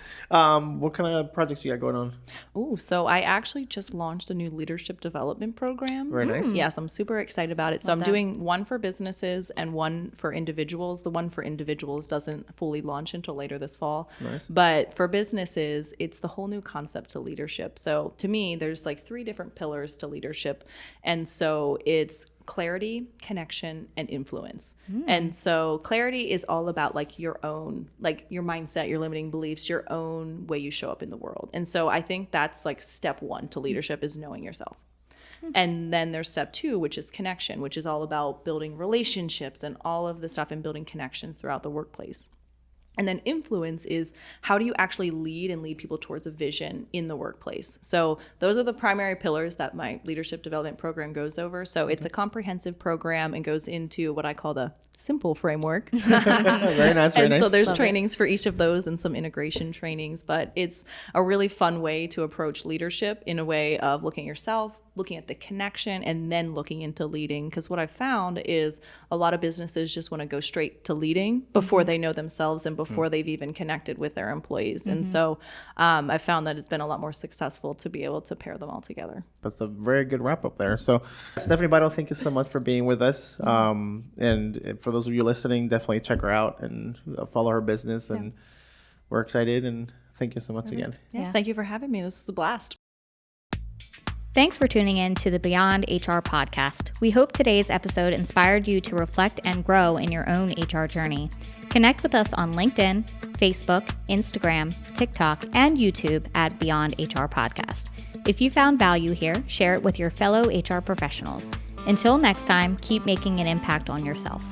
What kind of projects you got going on? Ooh, so I actually just launched a new leadership development program. Very nice. Yes, I'm super excited about it. So I'm doing one for businesses and one for individuals. The one for individuals doesn't fully launch until later this fall. Nice. But for businesses, it's the whole new concept to leadership. So to me, there's like 3 different pillars to leadership. And so it's clarity, connection, and influence. And so clarity is all about like your own, like your mindset, your limiting beliefs, your own way you show up in the world. And so I think that's like step 1 to leadership is knowing yourself. And then there's step 2, which is connection, which is all about building relationships and all of the stuff and building connections throughout the workplace. And then influence is how do you actually lead and lead people towards a vision in the workplace? So those are the primary pillars that my leadership development program goes over. So it's a comprehensive program and goes into what I call the simple framework. Very nice, very And nice. so there's trainings for each of those and some integration trainings, but it's a really fun way to approach leadership in a way of looking at yourself, looking at the connection, and then looking into leading. Because what I've found is a lot of businesses just want to go straight to leading before they know themselves and before they've even connected with their employees. And so I've found that it's been a lot more successful to be able to pair them all together. That's a very good wrap up there. So, Stephanie Bidle, thank you so much for being with us. And for those of you listening, definitely check her out and follow her business. And we're excited. And thank you so much again. Yes, Yeah. thank you for having me. This was a blast. Thanks for tuning in to the Beyond HR podcast. We hope today's episode inspired you to reflect and grow in your own HR journey. Connect with us on LinkedIn, Facebook, Instagram, TikTok, and YouTube at Beyond HR Podcast. If you found value here, share it with your fellow HR professionals. Until next time, keep making an impact on yourself.